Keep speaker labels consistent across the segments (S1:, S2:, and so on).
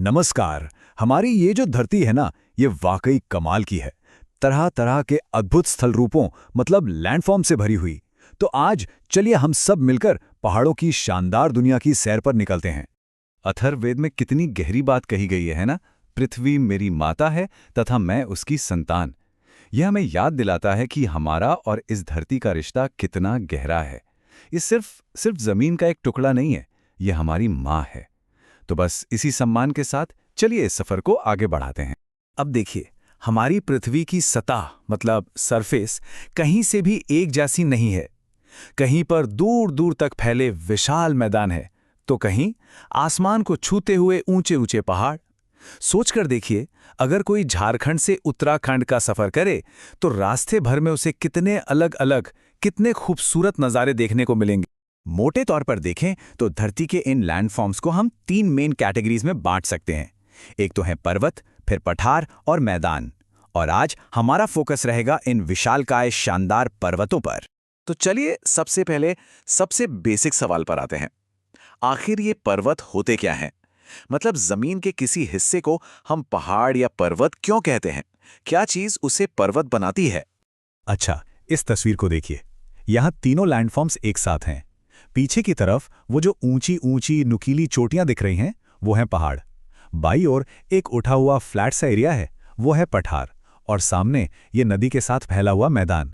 S1: नमस्कार। हमारी ये जो धरती है ना, ये वाकई कमाल की है। तरह तरह के अद्भुत स्थल रूपों मतलब लैंडफॉर्म से भरी हुई। तो आज चलिए हम सब मिलकर पहाड़ों की शानदार दुनिया की सैर पर निकलते हैं। अथर्ववेद में कितनी गहरी बात कही गई है ना। पृथ्वी मेरी माता है तथा मैं उसकी संतान। यह हमें याद दिलाता है कि हमारा और इस धरती का रिश्ता कितना गहरा है। ये सिर्फ जमीन का एक टुकड़ा नहीं है, ये हमारी माँ है। तो बस इसी सम्मान के साथ चलिए इस सफर को आगे बढ़ाते हैं।
S2: अब देखिए, हमारी पृथ्वी की सतह मतलब सरफेस कहीं से भी एक जैसी नहीं है। कहीं पर दूर दूर तक फैले विशाल मैदान है, तो कहीं आसमान को छूते हुए ऊंचे ऊंचे पहाड़। सोचकर देखिए, अगर कोई झारखंड से उत्तराखंड का सफर करे तो रास्ते भर में उसे कितने अलग अलग, कितने खूबसूरत नज़ारे देखने को मिलेंगे। मोटे तौर पर देखें तो धरती के इन लैंडफॉर्म्स को हम 3 मेन कैटेगरीज में बांट सकते हैं। एक तो है पर्वत, फिर पठार और मैदान। और आज हमारा फोकस रहेगा इन विशालकाय शानदार पर्वतों पर। तो चलिए सबसे पहले सबसे बेसिक सवाल पर आते हैं। आखिर ये पर्वत होते क्या हैं? मतलब जमीन के किसी हिस्से को हम पहाड़ या पर्वत क्यों कहते हैं? क्या चीज उसे पर्वत बनाती है?
S1: अच्छा, इस तस्वीर को देखिए। यहाँ तीनों लैंडफॉर्म्स एक साथ हैं। पीछे की तरफ वो जो ऊंची ऊंची नुकीली चोटियां दिख रही हैं, वो हैं पहाड़। बाईं ओर एक उठा हुआ फ्लैट सा एरिया है, वो है पठार। और सामने ये नदी के साथ फैला हुआ मैदान।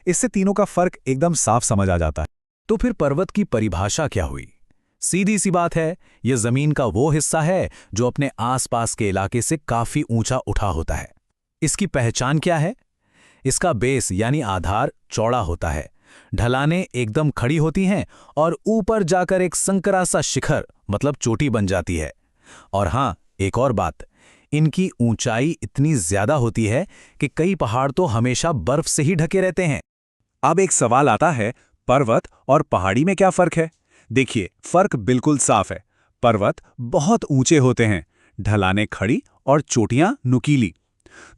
S1: इससे तीनों का फर्क एकदम साफ समझ आ जाता है।
S2: तो फिर पर्वत की परिभाषा क्या हुई? सीधी सी बात है, यह जमीन का वो हिस्सा है जो अपने आसपास के इलाके से काफी ऊंचा उठा होता है। इसकी पहचान क्या है? इसका बेस यानी आधार चौड़ा होता है, ढलानें एकदम खड़ी होती हैं और ऊपर जाकर एक संकरा सा शिखर मतलब चोटी बन जाती है। और हां, एक और बात, इनकी ऊंचाई इतनी ज्यादा होती है कि कई पहाड़ तो हमेशा बर्फ से ही ढके रहते हैं।
S1: अब एक सवाल आता है, पर्वत और पहाड़ी में क्या फर्क है? देखिए, फर्क बिल्कुल साफ है। पर्वत बहुत ऊंचे होते हैं, ढलानें खड़ी और चोटियां नुकीली।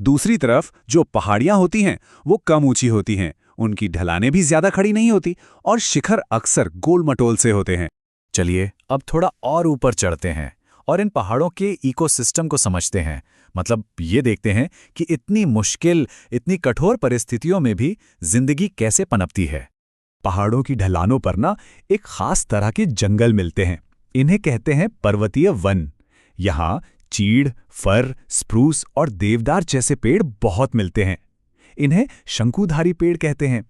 S1: दूसरी तरफ जो पहाड़ियां होती हैं, वो कम ऊंची होती हैं, उनकी ढलानें भी ज्यादा खड़ी नहीं होती और शिखर अक्सर गोल मटोल से होते हैं।
S2: चलिए अब थोड़ा और ऊपर चढ़ते हैं और इन पहाड़ों के इकोसिस्टम को समझते हैं। मतलब ये देखते हैं कि इतनी मुश्किल, इतनी कठोर परिस्थितियों में भी जिंदगी कैसे पनपती है।
S1: पहाड़ों की ढलानों पर ना एक खास तरह के जंगल मिलते हैं। इन्हें कहते हैं पर्वतीय वन। यहाँ चीड़, फर, स्प्रूस और देवदार जैसे पेड़ बहुत मिलते हैं। इन्हें शंकुधारी पेड़ कहते हैं।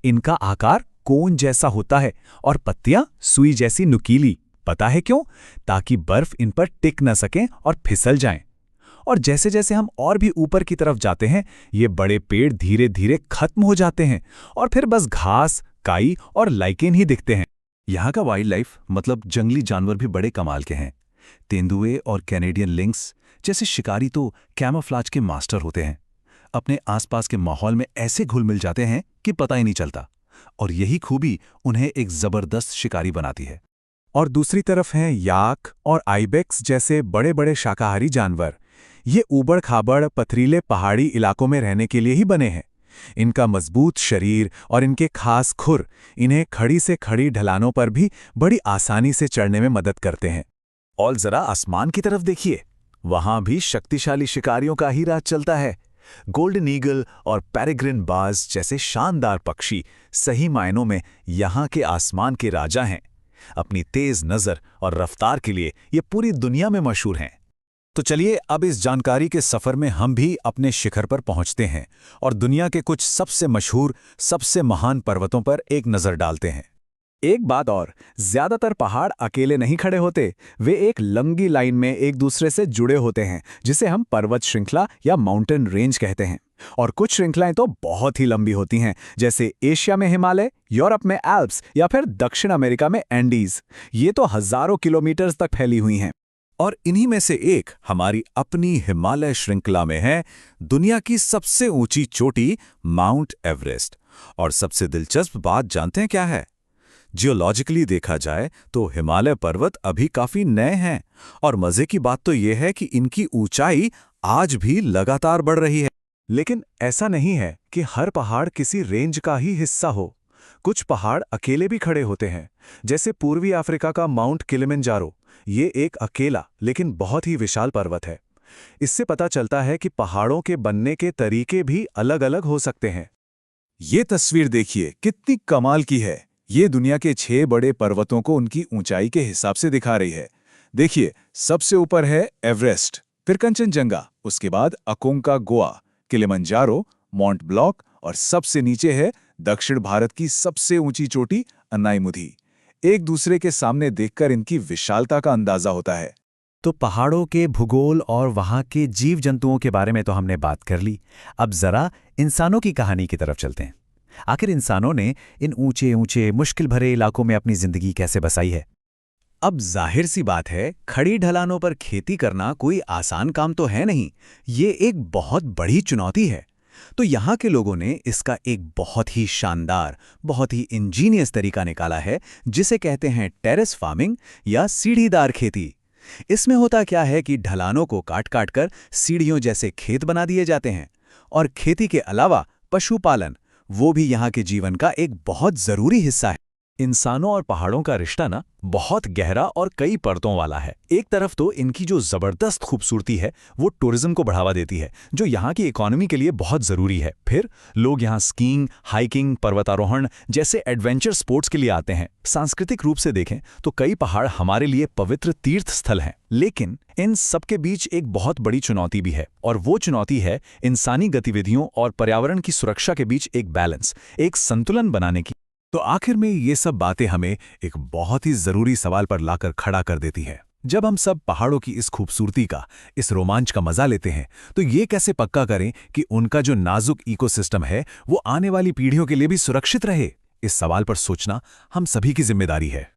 S1: इनका आकार कोन जैसा होता है और पत्तियां सुई जैसी नुकीली। पता है क्यों? ताकि बर्फ इन पर टिक न सकें और फिसल जाएं। और जैसे जैसे हम और भी ऊपर की तरफ जाते हैं, ये बड़े पेड़ धीरे धीरे खत्म हो जाते हैं और फिर बस घास, काई और लाइकेन ही दिखते हैं।
S2: यहाँ का वाइल्ड लाइफ मतलब जंगली जानवर भी बड़े कमाल के हैं। तेंदुए और कैनेडियन लिंक्स जैसे शिकारी तो कैमोफ्लाज के मास्टर होते हैं। अपने आसपास के माहौल में ऐसे घुल मिल जाते हैं कि पता ही नहीं चलता। और यही खूबी उन्हें एक जबरदस्त शिकारी बनाती है।
S1: और दूसरी तरफ हैं याक और आइबेक्स जैसे बड़े बड़े शाकाहारी जानवर। ये ऊबड़ खाबड़ पथरीले पहाड़ी इलाकों में रहने के लिए ही बने हैं। इनका मजबूत शरीर और इनके खास खुर इन्हें खड़ी से खड़ी ढलानों पर भी बड़ी आसानी से चढ़ने में मदद करते हैं।
S2: और जरा आसमान की तरफ देखिए, वहां भी शक्तिशाली शिकारियों का ही राज चलता है। गोल्डन ईगल और पेरेग्रिन बाज जैसे शानदार पक्षी सही मायनों में यहाँ के आसमान के राजा हैं। अपनी तेज नजर और रफ्तार के लिए ये पूरी दुनिया में मशहूर हैं। तो चलिए अब इस जानकारी के सफर में हम भी अपने शिखर पर पहुंचते हैं और दुनिया के कुछ सबसे मशहूर, सबसे महान पर्वतों पर एक नजर डालते हैं। एक बात और, ज्यादातर पहाड़ अकेले नहीं खड़े होते, वे एक लंबी लाइन में एक दूसरे से जुड़े होते हैं, जिसे हम पर्वत श्रृंखला या माउंटेन रेंज कहते हैं। और कुछ श्रृंखलाएं तो बहुत ही लंबी होती हैं, जैसे एशिया में हिमालय, यूरोप में एल्प्स या फिर दक्षिण अमेरिका में एंडीज। ये तो हजारों किलोमीटर तक फैली हुई हैं। और इन्हीं में से एक हमारी अपनी हिमालय श्रृंखला में है दुनिया की सबसे ऊंची चोटी माउंट एवरेस्ट। और सबसे दिलचस्प बात जानते हैं क्या है? जियोलॉजिकली देखा जाए तो हिमालय पर्वत अभी काफी नए हैं और मजे की बात तो यह है कि इनकी ऊंचाई आज भी लगातार बढ़ रही है। लेकिन ऐसा नहीं है कि हर पहाड़ किसी रेंज का ही हिस्सा हो। कुछ पहाड़ अकेले भी खड़े होते हैं, जैसे पूर्वी अफ्रीका का माउंट किलिमंजारो। ये एक अकेला लेकिन बहुत ही विशाल पर्वत है। इससे पता चलता है कि पहाड़ों के बनने के तरीके भी अलग-अलग हो सकते हैं।
S3: ये तस्वीर देखिए कितनी कमाल की है। ये दुनिया के 6 बड़े पर्वतों को उनकी ऊंचाई के हिसाब से दिखा रही है। देखिए, सबसे ऊपर है एवरेस्ट, फिर कंचनजंगा, उसके बाद अकोंकागुआ, किलिमंजारो, माउंट ब्लॉक और सबसे नीचे है दक्षिण भारत की सबसे ऊंची चोटी अन्नाईमुदी। एक दूसरे के सामने देखकर इनकी विशालता का अंदाजा होता है।
S1: तो पहाड़ों के भूगोल और वहाँ के जीव जंतुओं के बारे में तो हमने बात कर ली। अब जरा इंसानों की कहानी की तरफ चलते हैं। आखिर इंसानों ने इन ऊंचे ऊंचे मुश्किल भरे इलाकों में अपनी जिंदगी कैसे बसाई है? अब जाहिर सी बात है, खड़ी ढलानों पर खेती करना कोई आसान काम तो है नहीं। ये एक बहुत बड़ी चुनौती है। तो यहाँ के लोगों ने इसका एक बहुत ही शानदार, बहुत ही इंजीनियस तरीका निकाला है, जिसे कहते हैं टेरेस फार्मिंग या सीढ़ीदार खेती। इसमें होता क्या है कि ढलानों को काट काट कर सीढ़ियों जैसे खेत बना दिए जाते हैं, और खेती के अलावा पशुपालन, वो भी यहाँ के जीवन का एक बहुत जरूरी हिस्सा है। इंसानों और पहाड़ों का रिश्ता ना बहुत गहरा और कई परतों वाला है। एक तरफ तो इनकी जो जबरदस्त खूबसूरती है वो टूरिज्म को बढ़ावा देती है, जो यहाँ की इकोनॉमी के लिए बहुत जरूरी है। फिर लोग यहाँ स्कीइंग, हाइकिंग, पर्वतारोहण जैसे एडवेंचर स्पोर्ट्स के लिए आते हैं। सांस्कृतिक रूप से देखें तो कई पहाड़ हमारे लिए पवित्र तीर्थ स्थल हैं। लेकिन इन सबके बीच एक बहुत बड़ी चुनौती भी है, और वो चुनौती है इंसानी गतिविधियों और पर्यावरण की सुरक्षा के बीच एक बैलेंस, एक संतुलन बनाने की। तो आखिर में ये सब बातें हमें एक बहुत ही जरूरी सवाल पर लाकर खड़ा कर देती है। जब हम सब पहाड़ों की इस खूबसूरती का, इस रोमांच का मजा लेते हैं, तो ये कैसे पक्का करें कि उनका जो नाजुक इकोसिस्टम है वो आने वाली पीढ़ियों के लिए भी सुरक्षित रहे? इस सवाल पर सोचना हम सभी की जिम्मेदारी है।